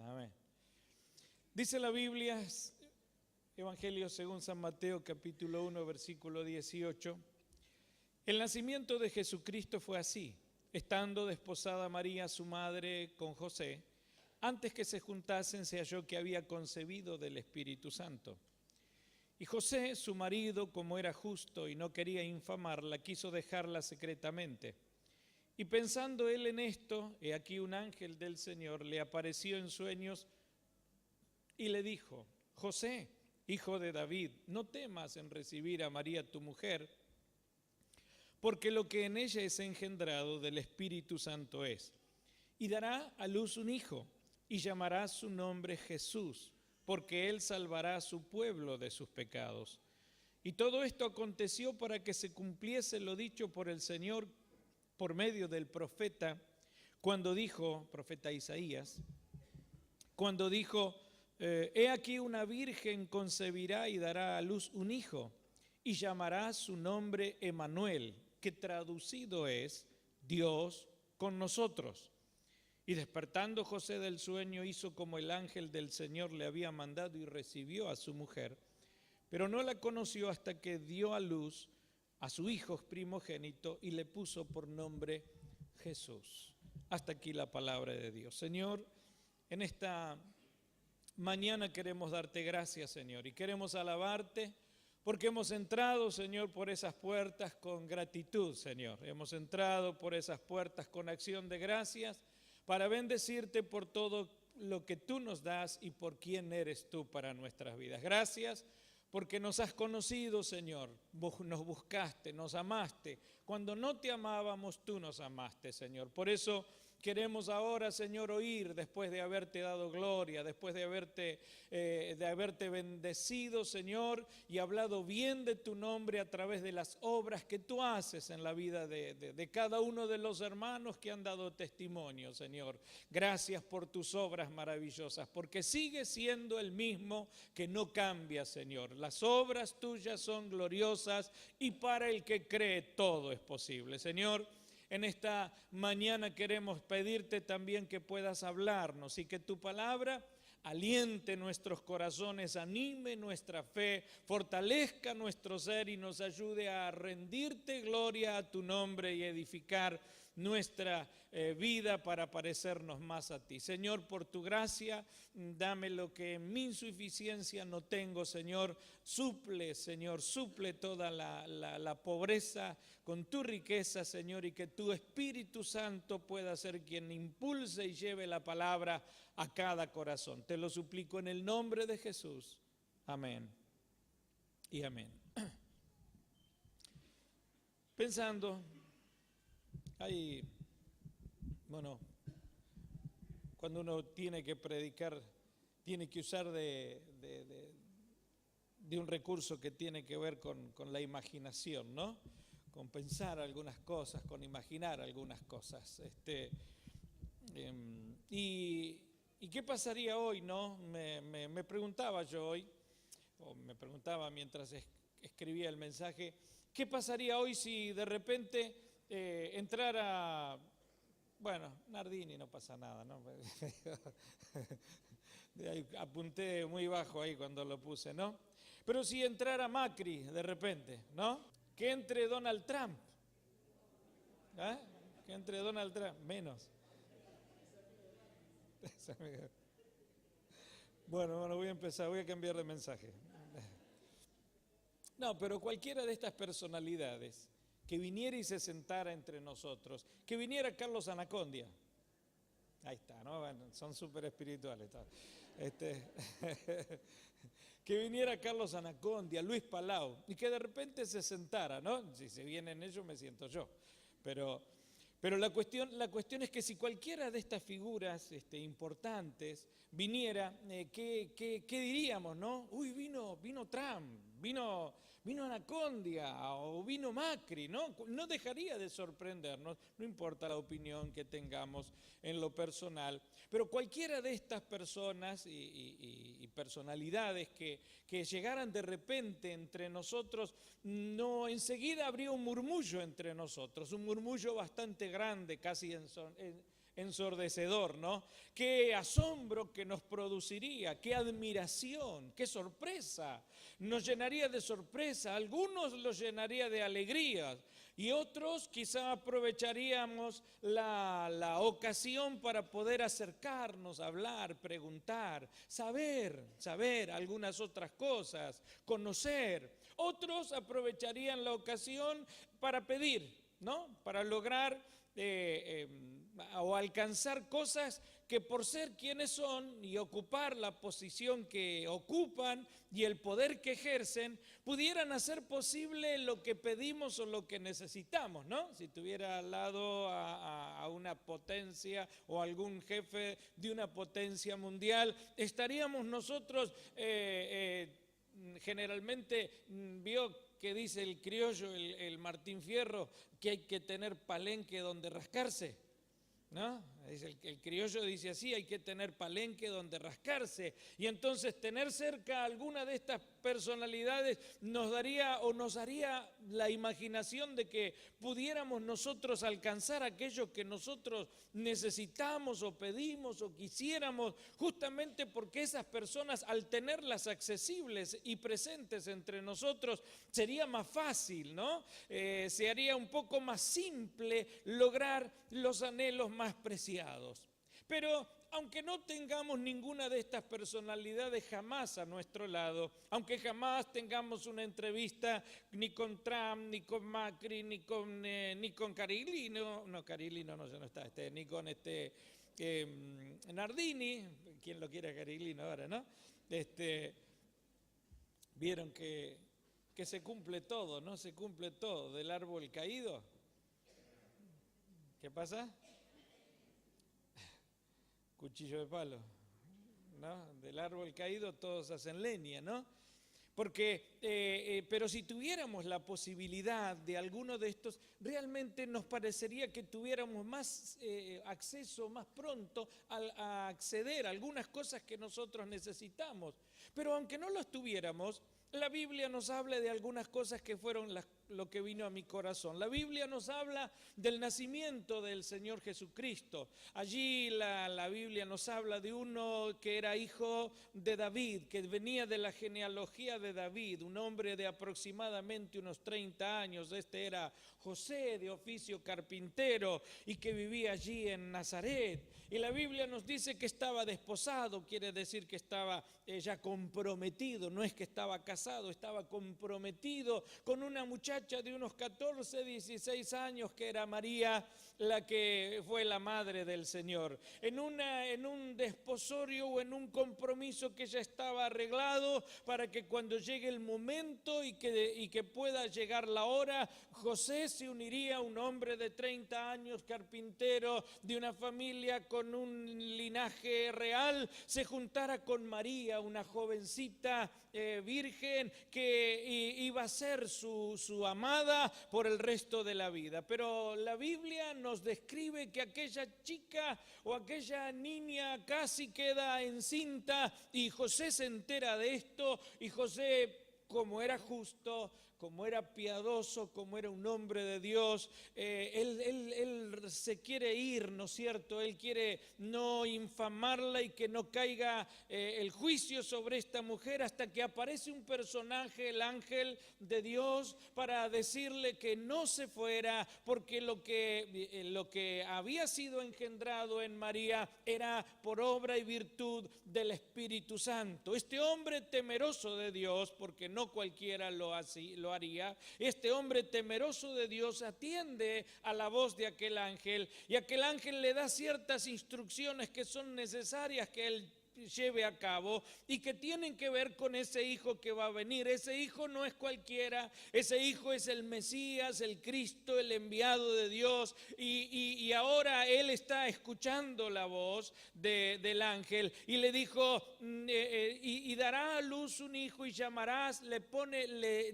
Amén. Dice la Biblia, Evangelio según San Mateo, capítulo 1, versículo 18. El nacimiento de Jesucristo fue así. Estando desposada María, su madre, con José, antes que se juntasen, se halló que había concebido del Espíritu Santo. Y José, su marido, como era justo y no quería infamarla, quiso dejarla secretamente. Y pensando él en esto, he aquí un ángel del Señor le apareció en sueños y le dijo: José, hijo de David, no temas en recibir a María tu mujer, porque lo que en ella es engendrado del Espíritu Santo es. Y dará a luz un hijo, y llamará su nombre Jesús, porque él salvará a su pueblo de sus pecados. Y todo esto aconteció para que se cumpliese lo dicho por el Señor por medio del profeta, cuando dijo, profeta Isaías, cuando dijo: he aquí una virgen concebirá y dará a luz un hijo, y llamará su nombre Emmanuel, que traducido es Dios con nosotros. Y despertando José del sueño, hizo como el ángel del Señor le había mandado y recibió a su mujer, pero no la conoció hasta que dio a luz a su hijo primogénito y le puso por nombre Jesús. Hasta aquí la palabra de Dios. Señor, en esta mañana queremos darte gracias, Señor, y queremos alabarte porque hemos entrado, Señor, por esas puertas con gratitud, Señor. Hemos entrado por esas puertas con acción de gracias para bendecirte por todo lo que tú nos das y por quién eres tú para nuestras vidas. Gracias porque nos has conocido, Señor, nos buscaste, nos amaste. Cuando no te amábamos, tú nos amaste, Señor. Por eso queremos ahora, Señor, oír, después de haberte dado gloria, después de haberte bendecido, Señor, y hablado bien de tu nombre a través de las obras que tú haces en la vida de cada uno de los hermanos que han dado testimonio, Señor. Gracias por tus obras maravillosas, porque sigues siendo el mismo que no cambia, Señor. Las obras tuyas son gloriosas y para el que cree todo es posible, Señor. En esta mañana queremos pedirte también que puedas hablarnos y que tu palabra aliente nuestros corazones, anime nuestra fe, fortalezca nuestro ser y nos ayude a rendirte gloria a tu nombre y edificar nuestra vida para parecernos más a ti. Señor, por tu gracia, dame lo que en mi insuficiencia no tengo, Señor. Suple, Señor, suple toda la pobreza con tu riqueza, Señor, y que tu Espíritu Santo pueda ser quien impulse y lleve la palabra a cada corazón. Te lo suplico en el nombre de Jesús. Amén y amén. Pensando, cuando uno tiene que predicar, tiene que usar de un recurso que tiene que ver con la imaginación, ¿no? Con pensar algunas cosas, con imaginar algunas cosas. ¿Y qué pasaría hoy, no? Me preguntaba yo hoy, o me preguntaba mientras escribía el mensaje, ¿qué pasaría hoy si de repente entrara, Nardini, no pasa nada, ¿no? Apunté muy bajo ahí cuando lo puse, ¿no? Pero si entrara Macri de repente, ¿no? Que entre Donald Trump. ¿Ah? Que entre Donald Trump, menos. Bueno, voy a cambiar de mensaje. No, pero cualquiera de estas personalidades que viniera y se sentara entre nosotros, que viniera Carlos Anacondia. Ahí está, ¿no? Bueno, son súper espirituales. Que viniera Carlos Anacondia, Luis Palau, y que de repente se sentara, ¿no? Si se vienen ellos, me siento yo. Pero la cuestión es que si cualquiera de estas figuras importantes viniera, ¿qué diríamos, no? Uy, vino Trump, vino Anacondia o vino Macri, ¿no? No dejaría de sorprendernos, no importa la opinión que tengamos en lo personal, pero cualquiera de estas personas y personalidades que llegaran de repente entre nosotros, no enseguida habría un murmullo entre nosotros, un murmullo bastante grande, casi ensordecedor, ¿no? Qué asombro que nos produciría, qué admiración, qué sorpresa. Nos llenaría de sorpresa, algunos los llenaría de alegría y otros quizá aprovecharíamos la ocasión para poder acercarnos, hablar, preguntar, saber algunas otras cosas, conocer. Otros aprovecharían la ocasión para pedir, ¿no? Para lograr o alcanzar cosas que por ser quienes son y ocupar la posición que ocupan y el poder que ejercen, pudieran hacer posible lo que pedimos o lo que necesitamos, ¿no? Si tuviera al lado a una potencia o algún jefe de una potencia mundial, estaríamos nosotros generalmente, vio que dice el criollo, el Martín Fierro, que hay que tener palenque donde rascarse, ¿no? El criollo dice así, hay que tener palenque donde rascarse. Y entonces tener cerca alguna de estas personalidades nos daría o nos haría la imaginación de que pudiéramos nosotros alcanzar aquello que nosotros necesitamos o pedimos o quisiéramos, justamente porque esas personas, al tenerlas accesibles y presentes entre nosotros, sería más fácil, ¿no? Se haría un poco más simple lograr los anhelos más preciados. Pero aunque no tengamos ninguna de estas personalidades jamás a nuestro lado, aunque jamás tengamos una entrevista ni con Trump, ni con Macri, ni con Cariglino, ya no está, ni con Nardini, quien lo quiera Cariglino ahora, ¿no? Vieron que se cumple todo, ¿no? Se cumple todo, del árbol caído. ¿Qué pasa? Cuchillo de palo, ¿no? Del árbol caído todos hacen leña, ¿no? Porque, pero si tuviéramos la posibilidad de alguno de estos, realmente nos parecería que tuviéramos más acceso más pronto a acceder a algunas cosas que nosotros necesitamos. Pero aunque no los tuviéramos, la Biblia nos habla de algunas cosas que fueron lo que vino a mi corazón. La Biblia nos habla del nacimiento del Señor Jesucristo. Allí la Biblia nos habla de uno que era hijo de David, que venía de la genealogía de David, un hombre de aproximadamente unos 30 años. Este era José, de oficio carpintero, y que vivía allí en Nazaret. Y la Biblia nos dice que estaba desposado, quiere decir que estaba ya comprometido, no es que estaba casado, estaba comprometido con una muchacha de unos 14, 16 años que era María, la que fue la madre del Señor. En un desposorio o en un compromiso que ya estaba arreglado para que cuando llegue el momento y que pueda llegar la hora, José se uniría a un hombre de 30 años, carpintero, de una familia con un linaje real, se juntara con María, una jovencita virgen que iba a ser su amada por el resto de la vida. Pero la Biblia nos describe que aquella chica o aquella niña casi queda encinta y José se entera de esto y José, como era justo, como era piadoso, como era un hombre de Dios, él se quiere ir, ¿no es cierto? Él quiere no infamarla y que no caiga el juicio sobre esta mujer hasta que aparece un personaje, el ángel de Dios, para decirle que no se fuera, porque lo que había sido engendrado en María era por obra y virtud del Espíritu Santo. Este hombre temeroso de Dios, porque no cualquiera lo haría, este hombre temeroso de Dios atiende a la voz de aquel ángel y aquel ángel le da ciertas instrucciones que son necesarias que él lleve a cabo y que tienen que ver con ese hijo que va a venir. Ese hijo no es cualquiera, ese hijo es el Mesías, el Cristo, el enviado de Dios, y ahora él está escuchando la voz del ángel y le dijo, y dará a luz un hijo y llamarás,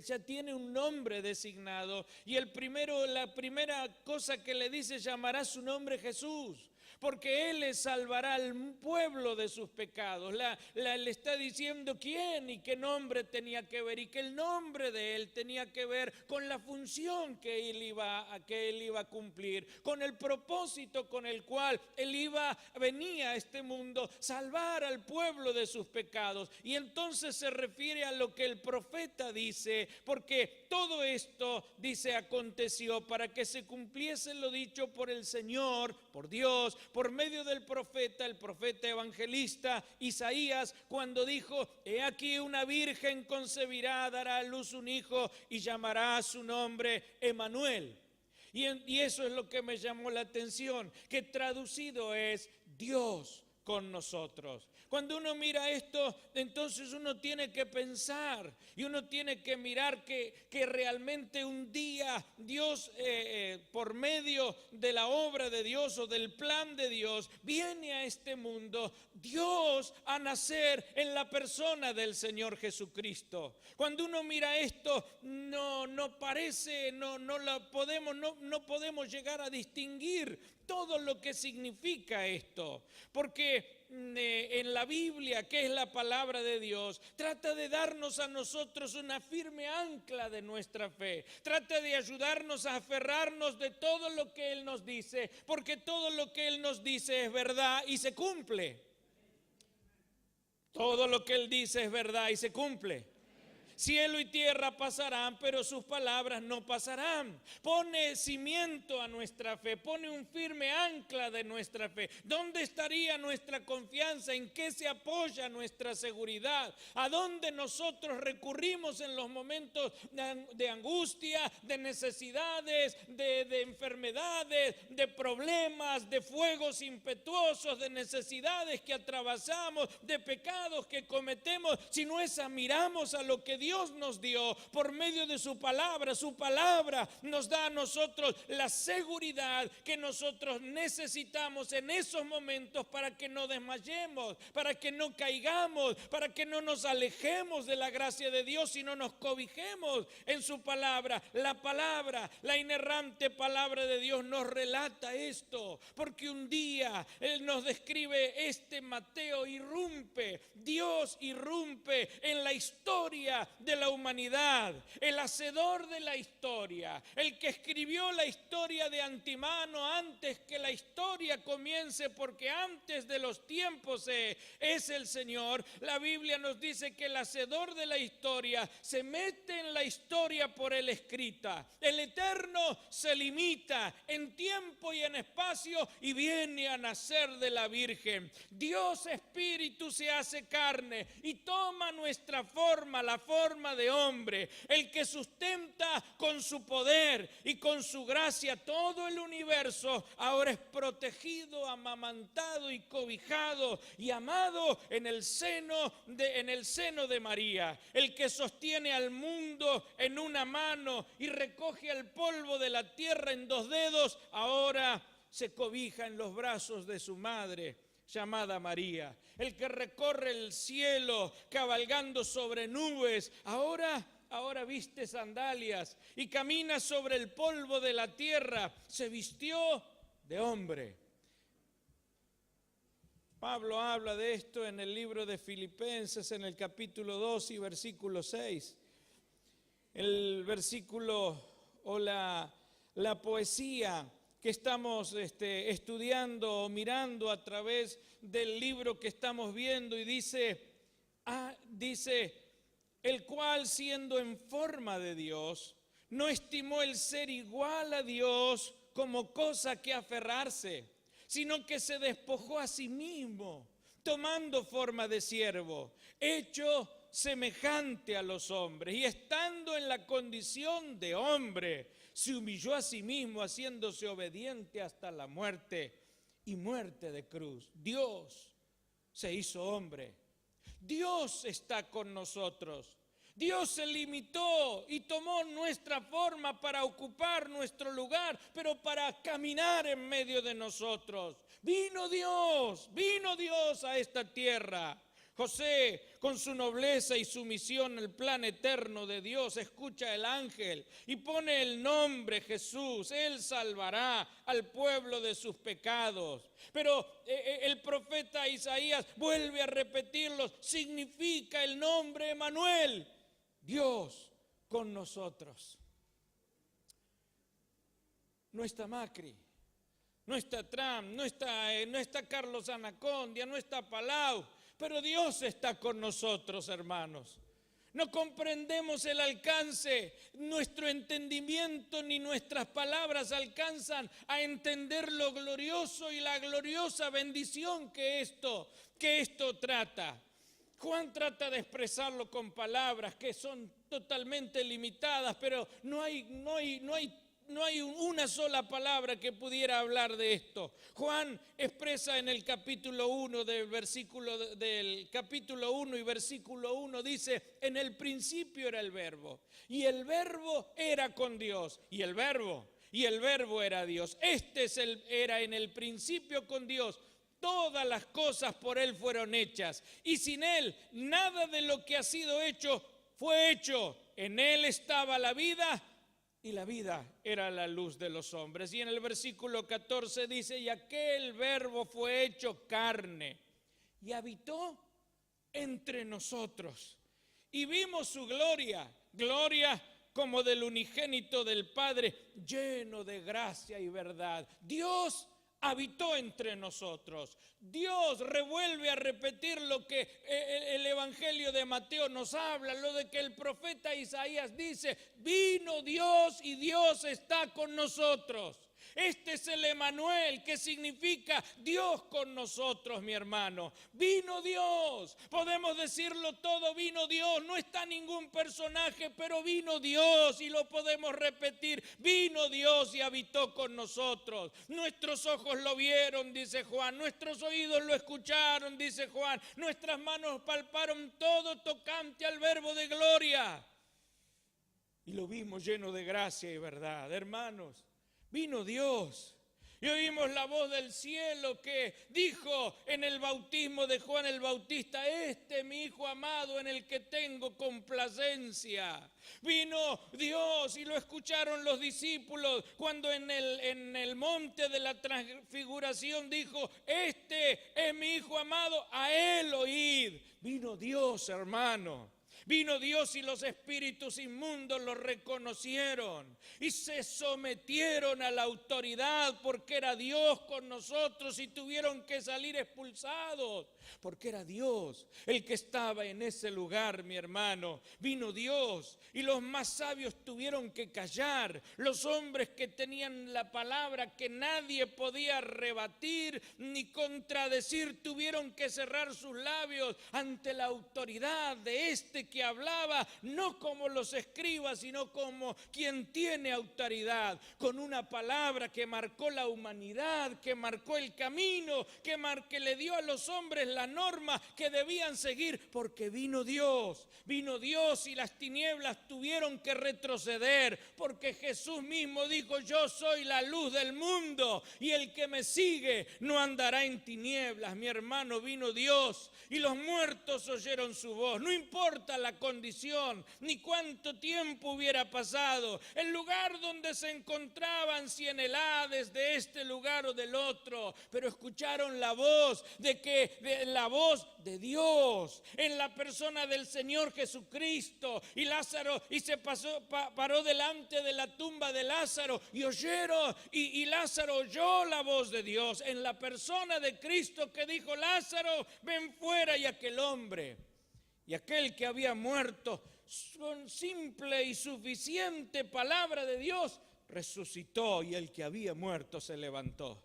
ya tiene un nombre designado, y la primera cosa que le dice, llamará su nombre Jesús. porque Él le salvará al pueblo de sus pecados. Le está diciendo quién y qué nombre tenía que ver, y que el nombre de Él tenía que ver con la función que Él iba a cumplir, con el propósito con el cual Él venía a este mundo, salvar al pueblo de sus pecados. Y entonces se refiere a lo que el profeta dice, porque todo esto, dice, aconteció para que se cumpliese lo dicho por el Señor, por Dios, por medio del profeta, el profeta evangelista Isaías, cuando dijo: he aquí una virgen concebirá, dará a luz un hijo y llamará su nombre Emmanuel. Y eso es lo que me llamó la atención, que traducido es Dios con nosotros. Cuando uno mira esto, entonces uno tiene que pensar y uno tiene que mirar que realmente un día Dios, por medio de la obra de Dios o del plan de Dios, viene a este mundo, Dios a nacer en la persona del Señor Jesucristo. Cuando uno mira esto, no podemos llegar a distinguir todo lo que significa esto, porque en la Biblia, que es la palabra de Dios, trata de darnos a nosotros una firme ancla de nuestra fe, trata de ayudarnos a aferrarnos de todo lo que Él nos dice, porque todo lo que Él nos dice es verdad y se cumple. Todo lo que Él dice es verdad y se cumple. Cielo y tierra pasarán, pero sus palabras no pasarán. Pone cimiento a nuestra fe, pone un firme ancla de nuestra fe. ¿Dónde estaría nuestra confianza? ¿En qué se apoya nuestra seguridad? ¿A dónde nosotros recurrimos en los momentos de angustia, de necesidades, de enfermedades, de problemas, de fuegos impetuosos, de necesidades que atravesamos, de pecados que cometemos? Si no es miramos a lo que Dios nos dio por medio de su palabra. Su palabra nos da a nosotros la seguridad que nosotros necesitamos en esos momentos para que no desmayemos, para que no caigamos, para que no nos alejemos de la gracia de Dios, sino nos cobijemos en su palabra. La inerrante palabra de Dios nos relata esto, porque un día Él nos describe Mateo Dios irrumpe en la historia de la humanidad, el hacedor de la historia, el que escribió la historia de antemano antes que la historia comience, porque antes de los tiempos es el Señor. La Biblia nos dice que el hacedor de la historia se mete en la historia por él escrita. El eterno se limita en tiempo y en espacio y viene a nacer de la Virgen. Dios Espíritu se hace carne y toma nuestra forma, la forma de hombre. El que sustenta con su poder y con su gracia todo el universo, ahora es protegido, amamantado y cobijado y amado en el seno de María. El que sostiene al mundo en una mano y recoge el polvo de la tierra en 2 dedos, ahora se cobija en los brazos de su madre, llamada María. El que recorre el cielo cabalgando sobre nubes, ahora viste sandalias y camina sobre el polvo de la tierra, se vistió de hombre. Pablo habla de esto en el libro de Filipenses, en el capítulo 2 y versículo 6. El versículo o la poesía que estamos estudiando o mirando a través del libro que estamos viendo, y dice, el cual siendo en forma de Dios, no estimó el ser igual a Dios como cosa que aferrarse, sino que se despojó a sí mismo, tomando forma de siervo, hecho semejante a los hombres, y estando en la condición de hombre, se humilló a sí mismo, haciéndose obediente hasta la muerte y muerte de cruz. Dios se hizo hombre. Dios está con nosotros. Dios se limitó y tomó nuestra forma para ocupar nuestro lugar, pero para caminar en medio de nosotros. Vino Dios a esta tierra José, con su nobleza y sumisión al plan eterno de Dios, escucha el ángel y pone el nombre Jesús. Él salvará al pueblo de sus pecados. Pero el profeta Isaías vuelve a repetirlo. Significa el nombre Emmanuel, Dios con nosotros. No está Macri, no está Trump, no está Carlos Anacondia, no está Palau, pero Dios está con nosotros, hermanos. No comprendemos el alcance, nuestro entendimiento ni nuestras palabras alcanzan a entender lo glorioso y la gloriosa bendición que esto trata. Juan trata de expresarlo con palabras que son totalmente limitadas, pero no hay una sola palabra que pudiera hablar de esto. Juan expresa en el capítulo 1 del capítulo 1 y versículo 1, dice: en el principio era el verbo, y el verbo era con Dios, y el verbo era Dios. Era en el principio con Dios. Todas las cosas por Él fueron hechas, y sin Él nada de lo que ha sido hecho fue hecho. En Él estaba la vida, y la vida era la luz de los hombres. Y en el versículo 14 dice: y aquel verbo fue hecho carne y habitó entre nosotros. Y vimos su gloria como del unigénito del Padre, lleno de gracia y verdad. Dios habitó entre nosotros. Dios revuelve a repetir lo que el Evangelio de Mateo nos habla, lo de que el profeta Isaías dice: vino Dios y Dios está con nosotros. Este es el Emmanuel, que significa Dios con nosotros, mi hermano. Vino Dios, podemos decirlo todo, vino Dios. No está ningún personaje, pero vino Dios, y lo podemos repetir: vino Dios y habitó con nosotros. Nuestros ojos lo vieron, dice Juan, nuestros oídos lo escucharon, dice Juan, nuestras manos palparon todo tocante al verbo de gloria, y lo vimos lleno de gracia y verdad. Hermanos, vino Dios, y oímos la voz del cielo que dijo en el bautismo de Juan el Bautista: este es mi Hijo amado en el que tengo complacencia. Vino Dios y lo escucharon los discípulos cuando en el monte de la transfiguración dijo: este es mi Hijo amado, a Él oíd. Vino Dios, hermano. Vino Dios y los espíritus inmundos lo reconocieron y se sometieron a la autoridad, porque era Dios con nosotros, y tuvieron que salir expulsados porque era Dios el que estaba en ese lugar, mi hermano. Vino Dios y los más sabios tuvieron que callar. Los hombres que tenían la palabra que nadie podía rebatir ni contradecir tuvieron que cerrar sus labios ante la autoridad de este que hablaba, no como los escribas, sino como quien tiene autoridad, con una palabra que marcó la humanidad, que marcó el camino, que le dio a los hombres la norma que debían seguir, porque vino Dios y las tinieblas tuvieron que retroceder, porque Jesús mismo dijo: yo soy la luz del mundo, y el que me sigue no andará en tinieblas. Mi hermano, vino Dios y los muertos oyeron su voz. No importa la condición ni cuánto tiempo hubiera pasado, el lugar donde se encontraban, si en el Hades de este lugar o del otro, pero escucharon la voz la voz de Dios en la persona del Señor Jesucristo. Y Lázaro, y se paró delante de la tumba de Lázaro y oyeron, y Lázaro oyó la voz de Dios en la persona de Cristo, que dijo: Lázaro, ven fuera. Y aquel hombre y aquel que había muerto, con simple y suficiente palabra de Dios, resucitó, y el que había muerto se levantó.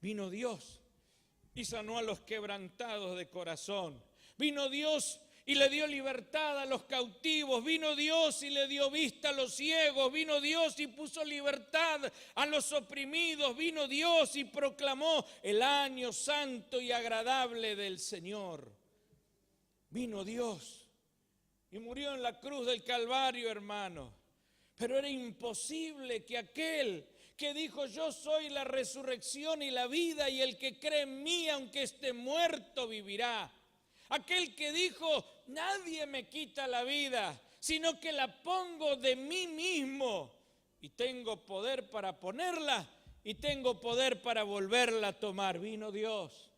Vino Dios y sanó a los quebrantados de corazón. Vino Dios y le dio libertad a los cautivos. Vino Dios y le dio vista a los ciegos. Vino Dios y puso libertad a los oprimidos. Vino Dios y proclamó el año santo y agradable del Señor. Vino Dios y murió en la cruz del Calvario, hermano. Pero era imposible que aquel que dijo: yo soy la resurrección y la vida, y el que cree en mí, aunque esté muerto, vivirá. aquel que dijo, nadie me quita la vida, sino que la pongo de mí mismo. Y tengo poder para ponerla y tengo poder para volverla a tomar. Vino Dios.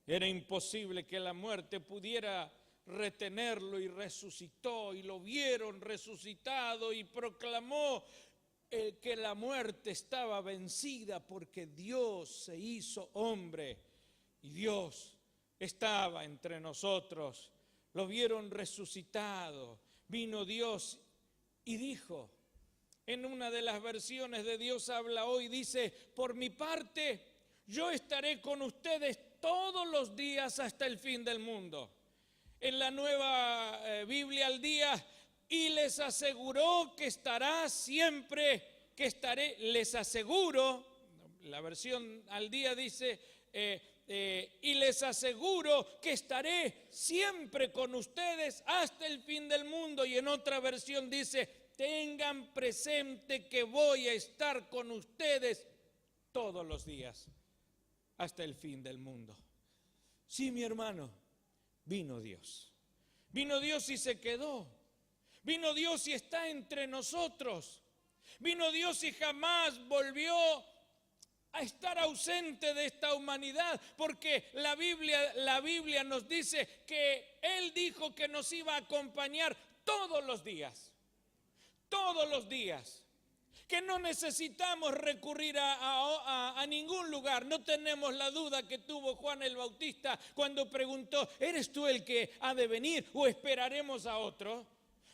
Era imposible que la muerte pudiera retenerlo y resucitó y lo vieron resucitado y proclamó que la muerte estaba vencida porque Dios se hizo hombre y Dios estaba entre nosotros. Lo vieron resucitado. Vino Dios y dijo, en una de las versiones de Dios habla hoy, dice, por mi parte, yo estaré con ustedes todos los días hasta el fin del mundo. En la nueva Biblia al día, y les aseguró que estará siempre, que estaré, les aseguro, la versión al día dice, y les aseguro que estaré siempre con ustedes hasta el fin del mundo. Y en otra versión dice, tengan presente que voy a estar con ustedes todos los días hasta el fin del mundo. Sí, mi hermano, vino Dios. Vino Dios y se quedó. Vino Dios y está entre nosotros. Vino Dios y jamás volvió a estar ausente de esta humanidad, porque la Biblia nos dice que Él dijo que nos iba a acompañar todos los días, que no necesitamos recurrir a ningún lugar. No tenemos la duda que tuvo Juan el Bautista cuando preguntó, ¿eres tú el que ha de venir o esperaremos a otro?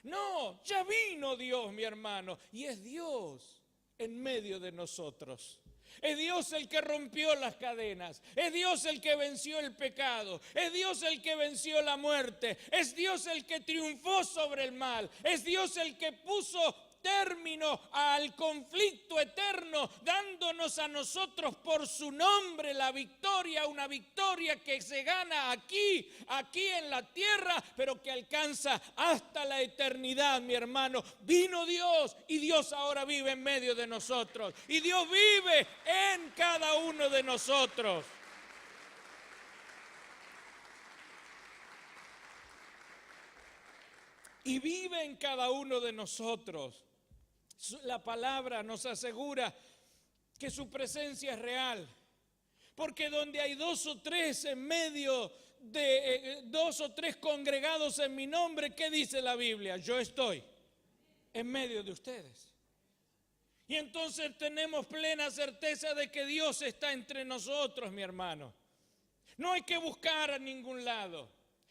No, ya vino Dios, mi hermano, y es Dios en medio de nosotros. Es Dios el que rompió las cadenas, es Dios el que venció el pecado, es Dios el que venció la muerte, es Dios el que triunfó sobre el mal, es Dios el que puso término al conflicto eterno, dándonos a nosotros por su nombre la victoria, una victoria que se gana aquí en la tierra, pero que alcanza hasta la eternidad, mi hermano. Vino Dios y Dios ahora vive en medio de nosotros y Dios vive en cada uno de nosotros. Y vive en cada uno de nosotros. La palabra nos asegura que su presencia es real, porque donde hay dos o tres en medio de dos o tres congregados en mi nombre, ¿qué dice la Biblia? Yo estoy en medio de ustedes. Y entonces tenemos plena certeza de que Dios está entre nosotros, mi hermano. No hay que buscar a ningún lado.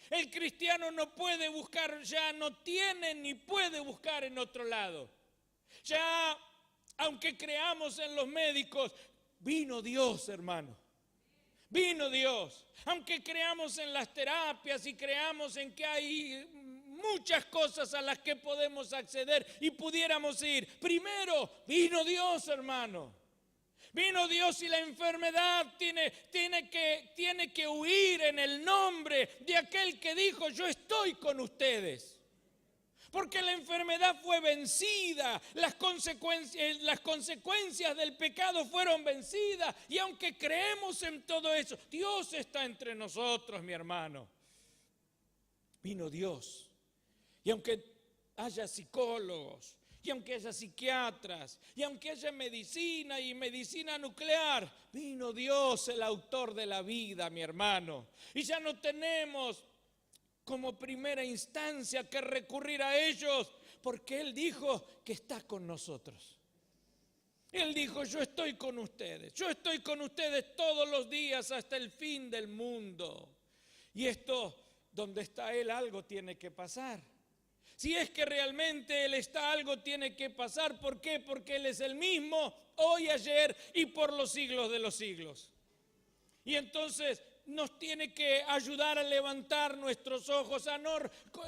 El cristiano no puede buscar, ya no tiene ni puede buscar en otro lado. Ya, aunque creamos en los médicos, vino Dios, hermano. Vino Dios. Aunque creamos en las terapias y creamos en que hay muchas cosas a las que podemos acceder y pudiéramos ir, primero vino Dios, hermano. Vino Dios y la enfermedad tiene que huir en el nombre de aquel que dijo, yo estoy con ustedes. Porque la enfermedad fue vencida, las consecuencias del pecado fueron vencidas. Y aunque creemos en todo eso, Dios está entre nosotros, mi hermano. Vino Dios. Y aunque haya psicólogos, y aunque haya psiquiatras, y aunque haya medicina y medicina nuclear, vino Dios, el autor de la vida, mi hermano. Y ya no tenemos como primera instancia que recurrir a ellos, porque Él dijo que está con nosotros. Él dijo, yo estoy con ustedes todos los días hasta el fin del mundo. Y esto, donde está Él, algo tiene que pasar. Si es que realmente Él está, algo tiene que pasar. ¿Por qué? Porque Él es el mismo, hoy, ayer y por los siglos de los siglos. Y entonces nos tiene que ayudar a levantar nuestros ojos.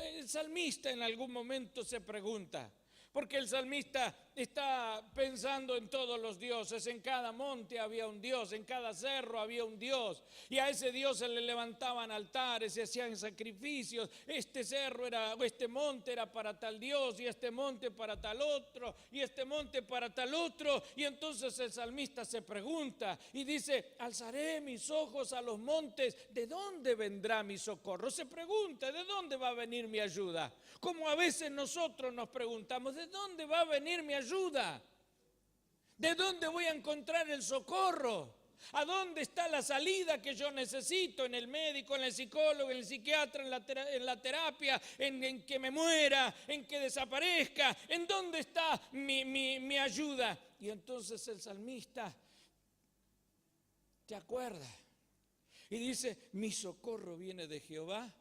El salmista en algún momento se pregunta, Porque el salmista está pensando en todos los dioses. En cada monte había un dios, en cada cerro había un dios. Y a ese dios se le levantaban altares, se hacían sacrificios. Este cerro este monte era para tal dios, y este monte para tal otro, y este monte para tal otro. Y entonces el salmista se pregunta y dice: alzaré mis ojos a los montes, ¿de dónde vendrá mi socorro? Se pregunta: ¿de dónde va a venir mi ayuda? Como a veces nosotros nos preguntamos: ¿de dónde va a venir mi ayuda? ¿De dónde voy a encontrar el socorro? ¿A dónde está la salida que yo necesito? ¿En el médico, en el psicólogo, en el psiquiatra, en la terapia, en que me muera, en que desaparezca? ¿En dónde está mi ayuda? Y entonces el salmista te acuerda y dice: mi socorro viene de Jehová,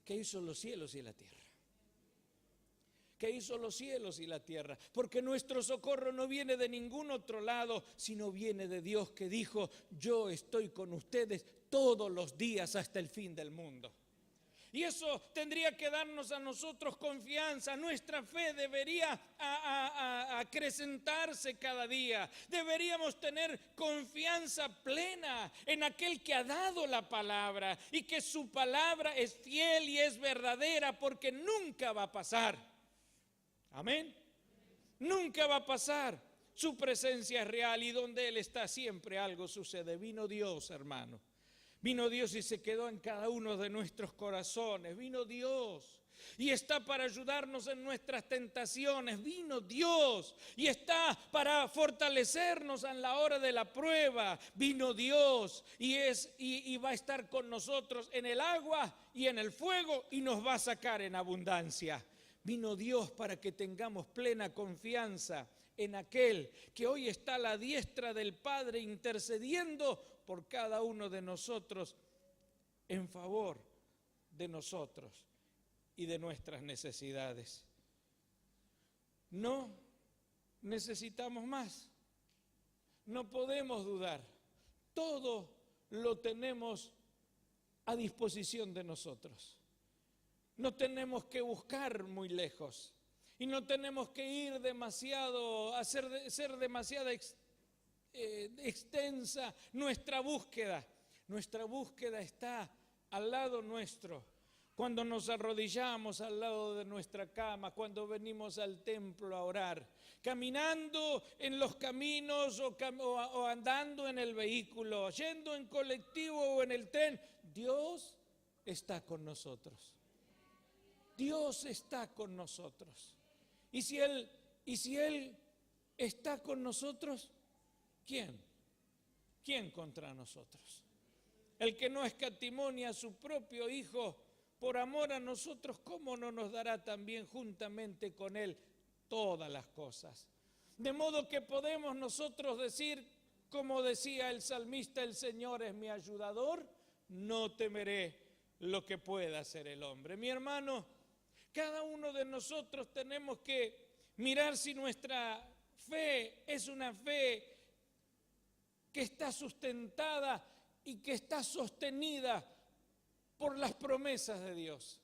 que hizo los cielos y la tierra. Que hizo los cielos y la tierra. Porque nuestro socorro no viene de ningún otro lado, sino viene de Dios, que dijo: yo estoy con ustedes todos los días hasta el fin del mundo. Y eso tendría que darnos a nosotros confianza. Nuestra fe debería acrecentarse cada día. Deberíamos tener confianza plena en aquel que ha dado la palabra, y que su palabra es fiel y es verdadera, porque nunca va a pasar. Amén. Nunca va a pasar. Su presencia es real, y donde Él está siempre algo sucede. Vino Dios, hermano. Vino Dios y se quedó en cada uno de nuestros corazones. Vino Dios y está para ayudarnos en nuestras tentaciones. Vino Dios y está para fortalecernos en la hora de la prueba. Vino Dios y va a estar con nosotros en el agua y en el fuego, y nos va a sacar en abundancia. Vino Dios para que tengamos plena confianza en aquel que hoy está a la diestra del Padre, intercediendo por cada uno de nosotros, en favor de nosotros y de nuestras necesidades. No necesitamos más. No podemos dudar. Todo lo tenemos a disposición de nosotros. No tenemos que buscar muy lejos, y no tenemos que ir demasiado, ser demasiado extensa nuestra búsqueda. Nuestra búsqueda está al lado nuestro. Cuando nos arrodillamos al lado de nuestra cama, cuando venimos al templo a orar, caminando en los caminos o andando en el vehículo, yendo en colectivo o en el tren, Dios está con nosotros. Dios está con nosotros. Y si Él está con nosotros, ¿quién? ¿Quién contra nosotros? El que no escatimó ni a su propio Hijo por amor a nosotros, ¿cómo no nos dará también juntamente con Él todas las cosas? De modo que podemos nosotros decir, como decía el salmista: el Señor es mi ayudador, no temeré lo que pueda hacer el hombre. Mi hermano, cada uno de nosotros tenemos que mirar si nuestra fe es una fe que está sustentada y que está sostenida por las promesas de Dios.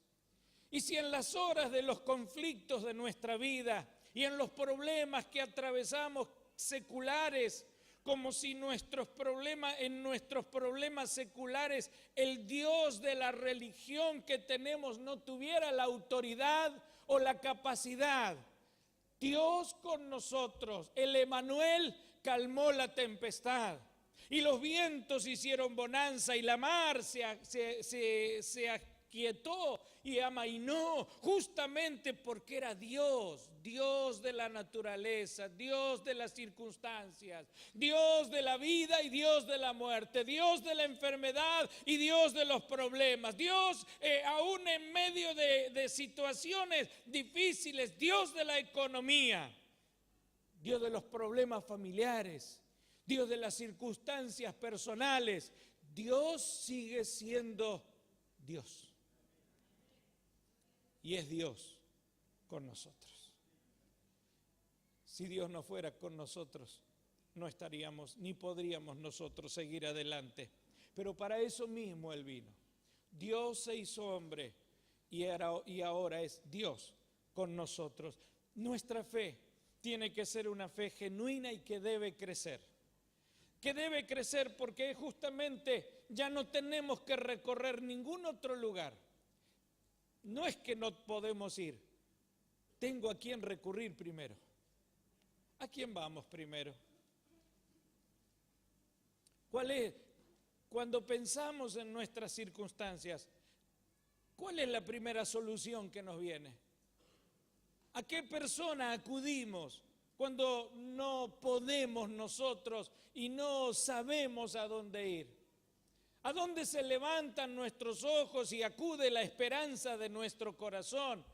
Y si en las horas de los conflictos de nuestra vida y en los problemas que atravesamos seculares, como si en nuestros problemas seculares el Dios de la religión que tenemos no tuviera la autoridad o la capacidad. Dios con nosotros, el Emanuel, calmó la tempestad, y los vientos hicieron bonanza, y la mar se aquietó y amainó, justamente porque era Dios, Dios de la naturaleza, Dios de las circunstancias, Dios de la vida y Dios de la muerte, Dios de la enfermedad y Dios de los problemas, Dios aún en medio de situaciones difíciles, Dios de la economía, Dios de los problemas familiares, Dios de las circunstancias personales. Dios sigue siendo Dios. Y es Dios con nosotros. Si Dios no fuera con nosotros, no estaríamos ni podríamos nosotros seguir adelante. Pero para eso mismo Él vino. Dios se hizo hombre y ahora es Dios con nosotros. Nuestra fe tiene que ser una fe genuina y que debe crecer. Que debe crecer porque justamente ya no tenemos que recorrer ningún otro lugar. No es que no podemos ir. Tengo a quién recurrir primero. ¿A quién vamos primero? ¿Cuál es? Cuando pensamos en nuestras circunstancias, ¿cuál es la primera solución que nos viene? ¿A qué persona acudimos cuando no podemos nosotros y no sabemos a dónde ir? ¿A dónde se levantan nuestros ojos y acude la esperanza de nuestro corazón?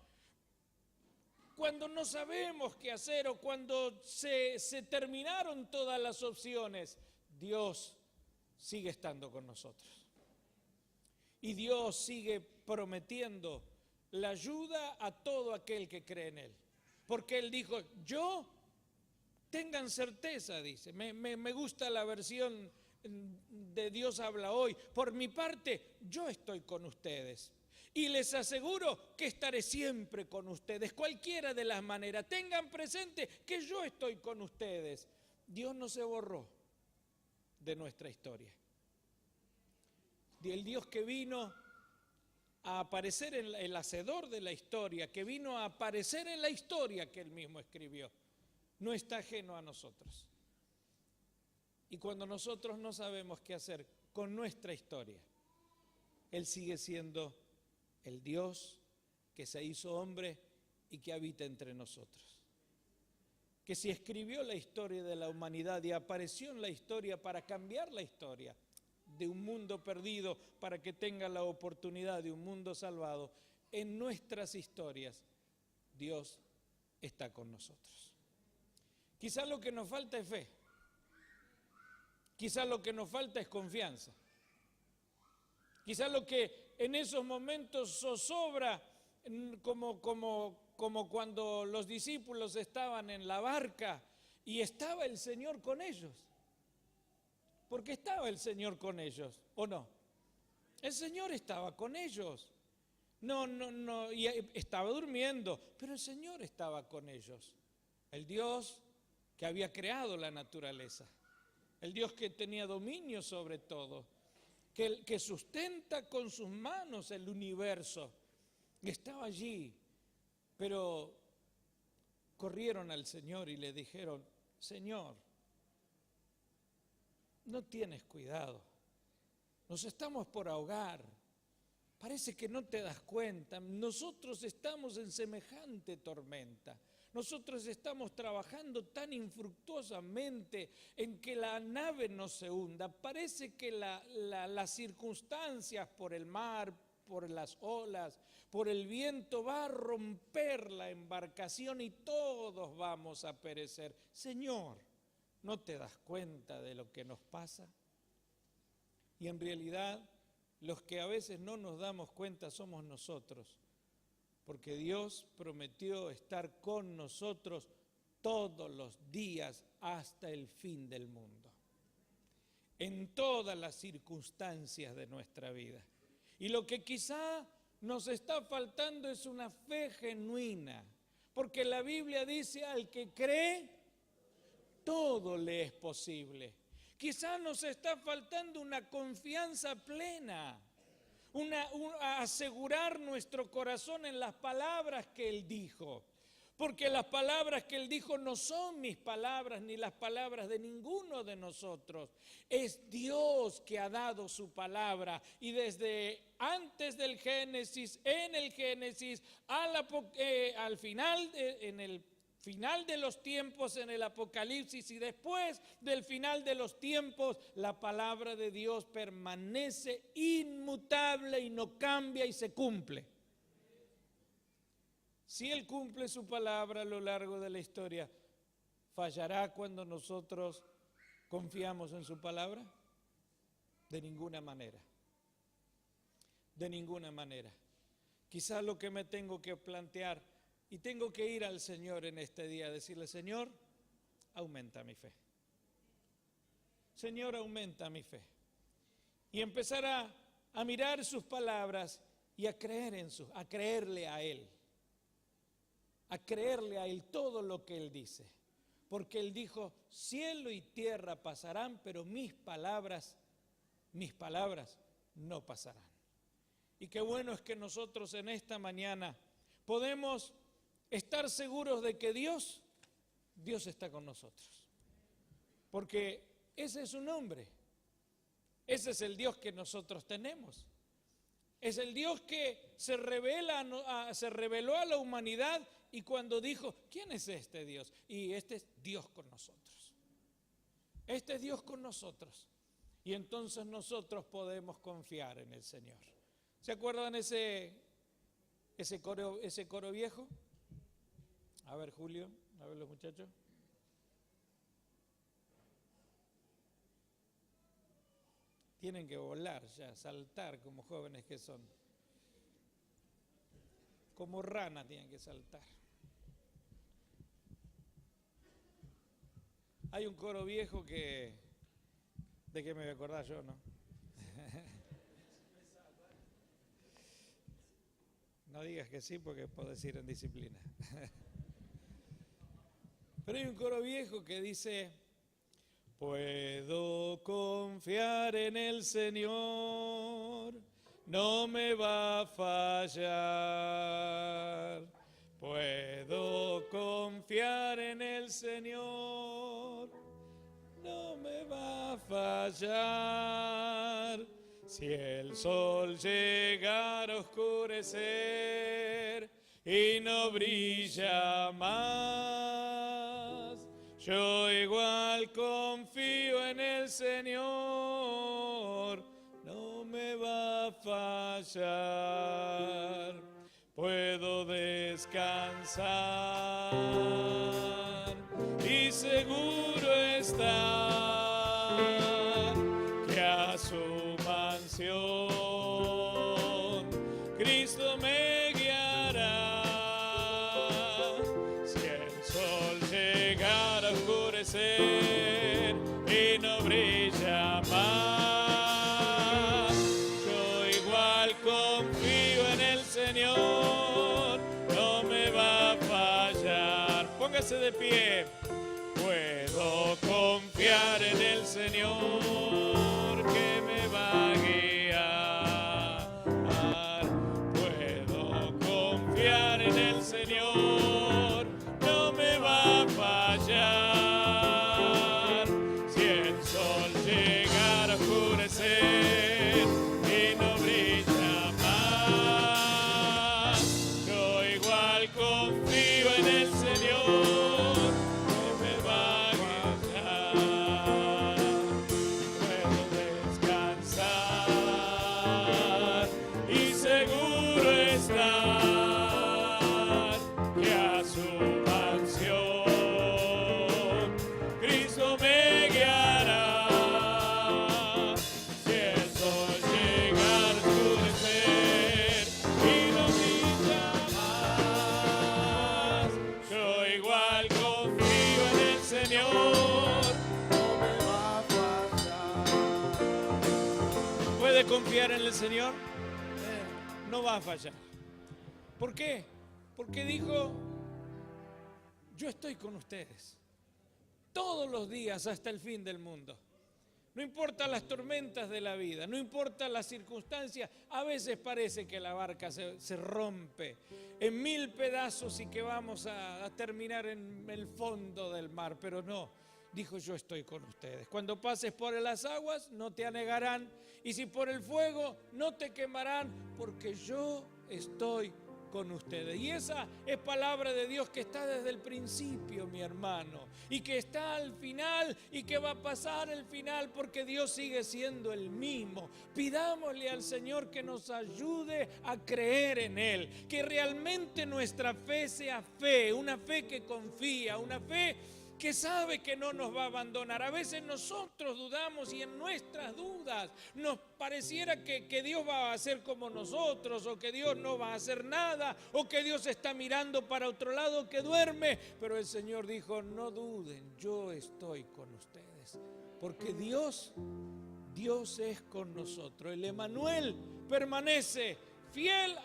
Cuando no sabemos qué hacer o cuando se terminaron todas las opciones, Dios sigue estando con nosotros. Y Dios sigue prometiendo la ayuda a todo aquel que cree en Él. Porque Él dijo, tengan certeza, dice, me gusta la versión de Dios habla hoy. Por mi parte, yo estoy con ustedes. Y les aseguro que estaré siempre con ustedes, cualquiera de las maneras. Tengan presente que yo estoy con ustedes. Dios no se borró de nuestra historia. El Dios que vino a aparecer en el hacedor de la historia, que vino a aparecer en la historia que Él mismo escribió, no está ajeno a nosotros. Y cuando nosotros no sabemos qué hacer con nuestra historia, Él sigue siendo el Dios que se hizo hombre y que habita entre nosotros. Que si escribió la historia de la humanidad y apareció en la historia para cambiar la historia de un mundo perdido para que tenga la oportunidad de un mundo salvado, en nuestras historias Dios está con nosotros. Quizás lo que nos falta es fe. Quizás lo que nos falta es confianza. Quizás lo que en esos momentos zozobra, como cuando los discípulos estaban en la barca y estaba el Señor con ellos. Porque estaba el Señor con ellos, ¿o no? El Señor estaba con ellos. No, y estaba durmiendo, pero el Señor estaba con ellos. El Dios que había creado la naturaleza. El Dios que tenía dominio sobre todo, que sustenta con sus manos el universo. Y estaba allí, pero corrieron al Señor y le dijeron, Señor, no tienes cuidado, nos estamos por ahogar, parece que no te das cuenta, nosotros estamos en semejante tormenta. Nosotros estamos trabajando tan infructuosamente en que la nave no se hunda. Parece que las circunstancias por el mar, por las olas, por el viento va a romper la embarcación y todos vamos a perecer. Señor, ¿no te das cuenta de lo que nos pasa? Y en realidad, los que a veces no nos damos cuenta somos nosotros. Porque Dios prometió estar con nosotros todos los días hasta el fin del mundo, en todas las circunstancias de nuestra vida. Y lo que quizá nos está faltando es una fe genuina, porque la Biblia dice al que cree, todo le es posible. Quizá nos está faltando una confianza plena. Asegurar nuestro corazón en las palabras que Él dijo, porque las palabras que Él dijo no son mis palabras ni las palabras de ninguno de nosotros. Es Dios que ha dado su palabra y desde antes del Génesis, en el Génesis, al final, en el final de los tiempos en el Apocalipsis y después del final de los tiempos, la palabra de Dios permanece inmutable y no cambia y se cumple. Si Él cumple su palabra a lo largo de la historia, ¿fallará cuando nosotros confiamos en su palabra? De ninguna manera. De ninguna manera. Quizás lo que me tengo que plantear y tengo que ir al Señor en este día a decirle, Señor, aumenta mi fe. Señor, aumenta mi fe. Y empezar a mirar sus palabras y a creerle a Él. a creerle a Él todo lo que Él dice. Porque Él dijo, cielo y tierra pasarán, pero mis palabras no pasarán. Y qué bueno es que nosotros en esta mañana podemos estar seguros de que Dios está con nosotros. Porque ese es su nombre. Ese es el Dios que nosotros tenemos. Es el Dios que se reveló a la humanidad y cuando dijo, ¿quién es este Dios? Y este es Dios con nosotros. Este es Dios con nosotros. Y entonces nosotros podemos confiar en el Señor. ¿Se acuerdan ese coro viejo? A ver, Julio, a ver los muchachos. Tienen que volar ya, saltar como jóvenes que son. Como rana tienen que saltar. Hay un coro viejo que... ¿De qué me voy a acordar yo, no? No digas que sí porque puedo decir en disciplina. Pero hay un coro viejo que dice... Puedo confiar en el Señor, no me va a fallar. Puedo confiar en el Señor, no me va a fallar. Si el sol llegara a oscurecer y no brilla más, yo igual confío en el Señor, no me va a fallar. Puedo descansar y seguro estar que a su mansión Cristo me guiará. Si el sol llegara a oscurecer y no brilla más, yo igual confío en el Señor, no me va a fallar. Póngase de pie. Puedo confiar en el Señor que me va a guiar. Puedo confiar en el Señor, no me va a fallar. Si el sol llegara a oscurecer y no brilla más, yo igual confío en el Señor que me va a guiar. Puedo descansar y seguro estar que a su mansión Cristo me guiará. Si el sol llegara a oscurecer y no brilla más, yo igual confío en el Señor, no me va a fallar. ¿Puede confiar en el Señor? No va a fallar. ¿Por qué? Porque dijo, yo estoy con ustedes todos los días hasta el fin del mundo. No importa las tormentas de la vida, no importa las circunstancias, a veces parece que la barca se rompe en 1000 pedazos y que vamos a terminar en el fondo del mar, pero no, dijo yo estoy con ustedes. Cuando pases por las aguas no te anegarán y si por el fuego no te quemarán, porque yo estoy con ustedes. Y esa es palabra de Dios que está desde el principio, mi hermano, y que está al final y que va a pasar el final porque Dios sigue siendo el mismo. Pidámosle al Señor que nos ayude a creer en Él, que realmente nuestra fe sea fe, una fe que confía, una fe que sabe que no nos va a abandonar. A veces nosotros dudamos y en nuestras dudas nos pareciera que Dios va a hacer como nosotros, o que Dios no va a hacer nada, o que Dios está mirando para otro lado, que duerme. Pero el Señor dijo, no duden, yo estoy con ustedes. Porque Dios es con nosotros. El Emmanuel permanece fiel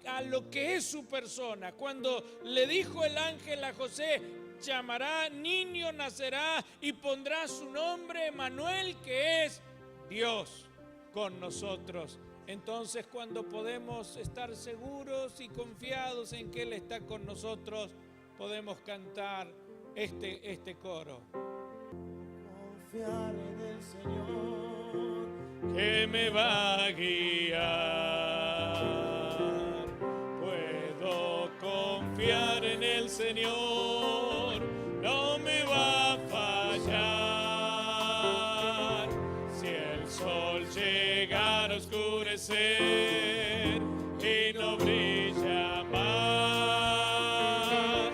a lo que es su persona. Cuando le dijo el ángel a José, llamará, niño nacerá y pondrá su nombre Emmanuel, que es Dios con nosotros. Entonces, cuando podemos estar seguros y confiados en que Él está con nosotros, podemos cantar este coro. Confiar en el Señor, Que me va a guiar. Puedo confiar en el Señor, no me va a fallar. Si el sol llegara a oscurecer y no brilla más,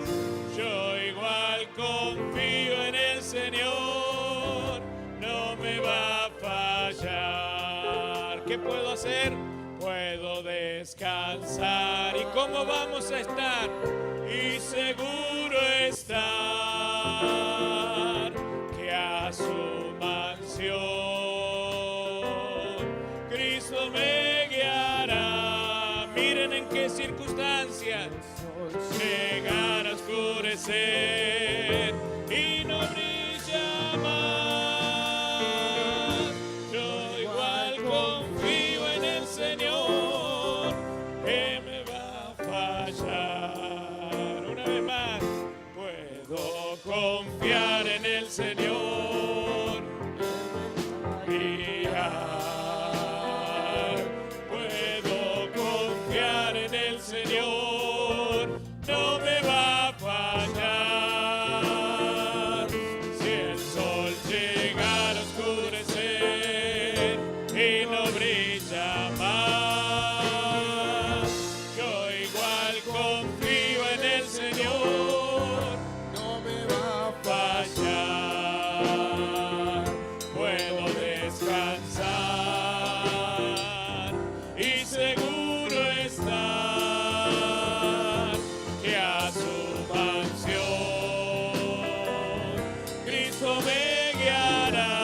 yo igual confío en el Señor, no me va a fallar. ¿Qué puedo hacer? Puedo descansar. ¿Y cómo vamos a estar? Y seguro estar que a su mansión Cristo me guiará. Miren en qué circunstancias llegar a oscurecer y no brilla más. Yo igual confío en el Señor, que me va a fallar. Una vez más, puedo confiar en el Señor, guiar. Puedo confiar en el Señor, no me va a fallar. Si el sol llegara a oscurecer y no brilla más, yo igual confío en el Señor, no me va a fallar. Puedo descansar y seguro estar que a su mansión Cristo me guiará.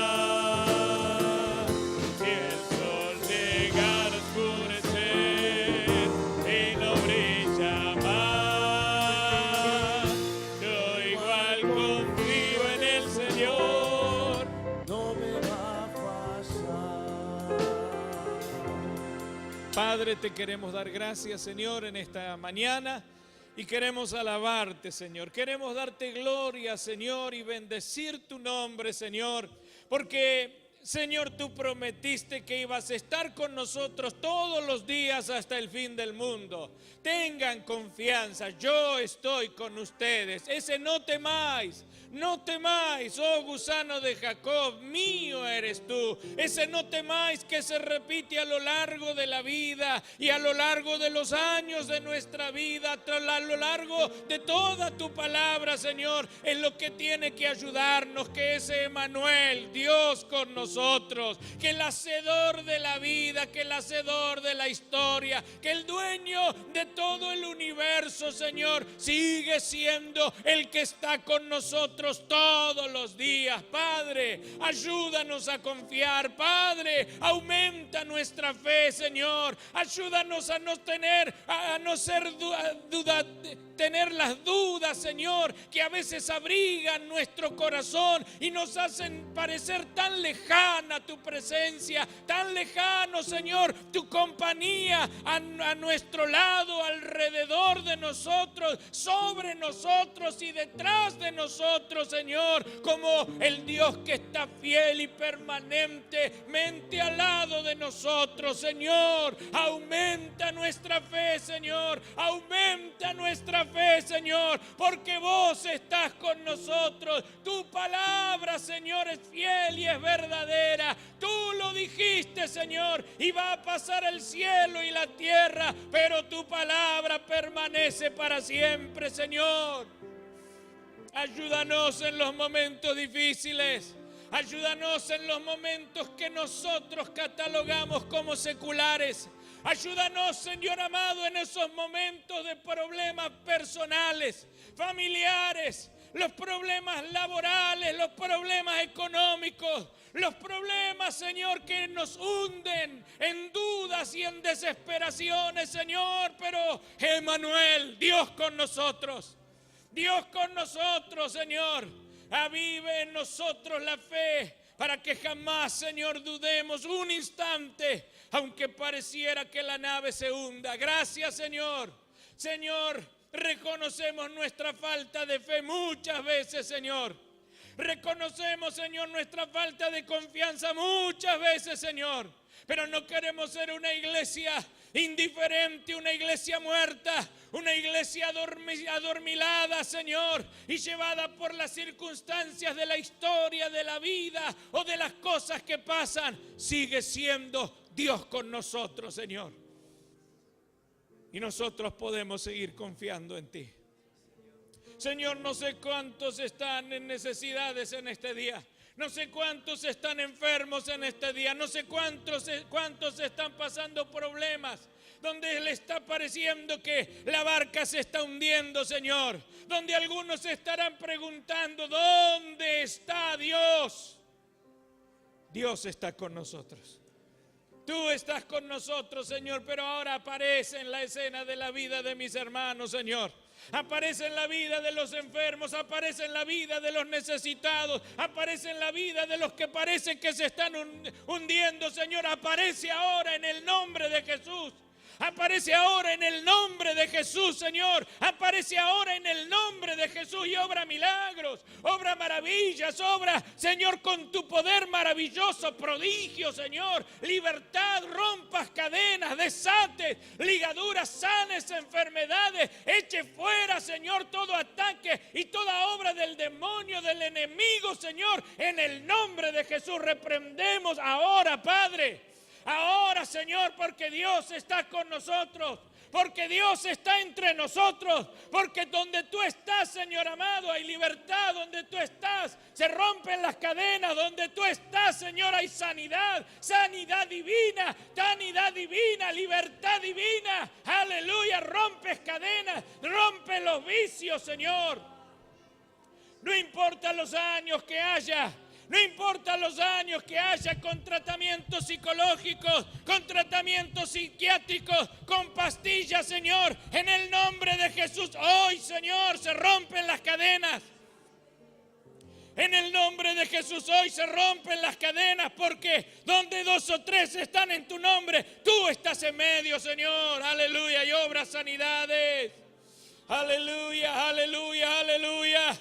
Si el sol llegara a oscurecer y no brilla más, yo igual confío en el Señor. no me va a fallar. Padre, te queremos dar gracias, Señor, en esta mañana y queremos alabarte, Señor. Queremos darte gloria, Señor, y bendecir tu nombre, Señor, porque, Señor, tú prometiste que ibas a estar con nosotros todos los días hasta el fin del mundo. Tengan confianza, yo estoy con ustedes. Ese no temáis. No temáis, oh gusano de Jacob, mío eres tú. Ese no temáis que se repite a lo largo de la vida y a lo largo de los años de nuestra vida, a lo largo de toda tu palabra, Señor, es lo que tiene que ayudarnos, que ese Emmanuel, Dios con nosotros, que el hacedor de la vida, que el hacedor de la historia, que el dueño de todo el universo, Señor, sigue siendo el que está con nosotros todos los días. Padre, ayúdanos a confiar. Padre, aumenta nuestra fe, Señor. Ayúdanos a no tener las dudas, Señor, que a veces abrigan nuestro corazón y nos hacen parecer tan lejana tu presencia, tan lejano, Señor, tu compañía a nuestro lado, alrededor de nosotros, sobre nosotros y detrás de nosotros, Señor, como el Dios que está fiel y permanentemente al lado de nosotros, Señor. Aumenta nuestra fe, Señor. Aumenta nuestra fe, Señor, porque vos estás con nosotros. Tu palabra, Señor, es fiel y es verdadera. Tú lo dijiste, Señor, y va a pasar el cielo y la tierra, pero tu palabra permanece para siempre, Señor. Ayúdanos en los momentos difíciles. Ayúdanos en los momentos que nosotros catalogamos como seculares. Ayúdanos, Señor amado, en esos momentos de problemas personales, familiares, los problemas laborales, los problemas económicos, los problemas, Señor, que nos hunden en dudas y en desesperaciones, Señor, pero Emmanuel, Dios con nosotros, Señor, avive en nosotros la fe para que jamás, Señor, dudemos un instante, aunque pareciera que la nave se hunda. Gracias, Señor. Señor, reconocemos nuestra falta de fe muchas veces, Señor. Reconocemos, Señor, nuestra falta de confianza muchas veces, Señor. Pero no queremos ser una iglesia indiferente, una iglesia muerta, una iglesia adormilada, Señor, y llevada por las circunstancias de la historia, de la vida o de las cosas que pasan. Sigue siendo Dios con nosotros, Señor. Y nosotros podemos seguir confiando en ti. Señor, no sé cuántos están en necesidades en este día. No sé cuántos están enfermos en este día. No sé cuántos están pasando problemas. Donde le está pareciendo que la barca se está hundiendo, Señor. Donde algunos se estarán preguntando, ¿dónde está Dios? Dios está con nosotros. Tú estás con nosotros, Señor, pero ahora aparece en la escena de la vida de mis hermanos, Señor. Aparece en la vida de los enfermos, aparece en la vida de los necesitados, aparece en la vida de los que parece que se están hundiendo, Señor. Aparece ahora en el nombre de Jesús. Aparece ahora en el nombre de Jesús, Señor. Aparece ahora en el nombre de Jesús y obra milagros, obra maravillas, obra, Señor, con tu poder maravilloso, prodigio, Señor. Libertad, rompas cadenas, desates, ligaduras, sanes enfermedades. Eche fuera, Señor, todo ataque y toda obra del demonio, del enemigo, Señor. En el nombre de Jesús reprendemos ahora, Padre. Ahora, Señor, porque Dios está con nosotros, porque Dios está entre nosotros, porque donde tú estás, Señor amado, hay libertad. Donde tú estás, se rompen las cadenas. Donde tú estás, Señor, hay sanidad, sanidad divina, libertad divina. Aleluya, rompes cadenas, rompes los vicios, Señor. No importa los años que haya. No importa los años que haya con tratamientos psicológicos, con tratamientos psiquiátricos, con pastillas, Señor. En el nombre de Jesús, hoy, Señor, se rompen las cadenas. En el nombre de Jesús, hoy se rompen las cadenas, porque donde 2 o 3 están en tu nombre, tú estás en medio, Señor. Aleluya, y obras sanidades. Aleluya, aleluya, aleluya.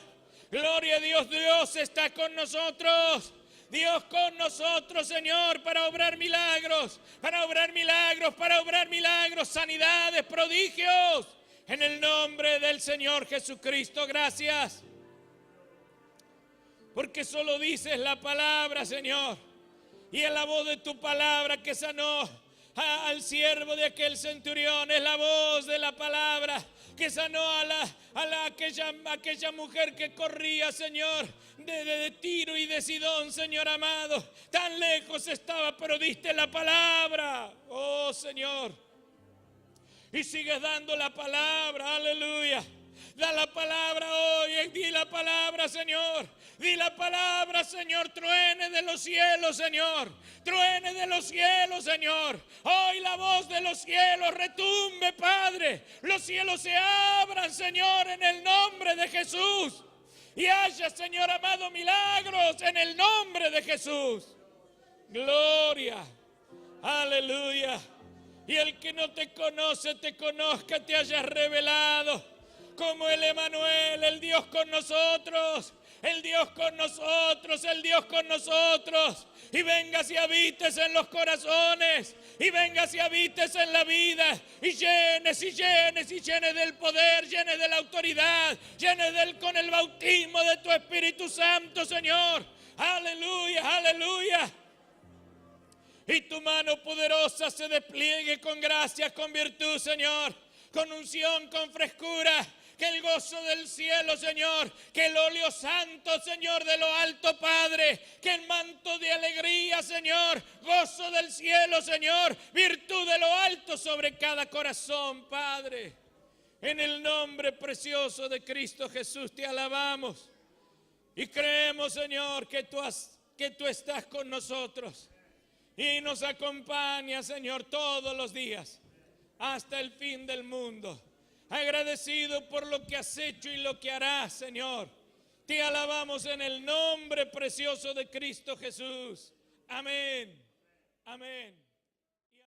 Gloria a Dios, Dios está con nosotros. Dios con nosotros, Señor, para obrar milagros, sanidades, prodigios. En el nombre del Señor Jesucristo, gracias. Porque solo dices la palabra, Señor. Y es la voz de tu palabra que sanó al siervo de aquel centurión. Es la voz de la palabra que sanó a aquella mujer que corría, Señor, de Tiro y de Sidón, Señor amado. Tan lejos estaba, pero diste la palabra, oh Señor. Y sigues dando la palabra, aleluya. Da la palabra hoy, di la palabra, Señor. Di la palabra, Señor. Truene de los cielos, Señor. Truene de los cielos, Señor. Hoy la voz de los cielos retumbe, Padre. Los cielos se abran, Señor, en el nombre de Jesús. Y haya, Señor amado, milagros en el nombre de Jesús. Gloria. Aleluya. Y el que no te conoce, te conozca, te haya revelado. Como el Emmanuel, el Dios con nosotros, el Dios con nosotros, el Dios con nosotros. Y vengas y habites en los corazones, y vengas y habites en la vida, y llenes del poder, llenes de la autoridad, llenes con el bautismo de tu Espíritu Santo, Señor. Aleluya, aleluya. Y tu mano poderosa se despliegue con gracia, con virtud, Señor, con unción, con frescura. Que el gozo del cielo, Señor, que el óleo santo, Señor, de lo alto, Padre, que el manto de alegría, Señor, gozo del cielo, Señor, virtud de lo alto sobre cada corazón, Padre. En el nombre precioso de Cristo Jesús te alabamos y creemos, Señor, que tú has que tú estás con nosotros y nos acompañas, Señor, todos los días hasta el fin del mundo. Agradecido por lo que has hecho y lo que harás, Señor. Te alabamos en el nombre precioso de Cristo Jesús. Amén. Amén.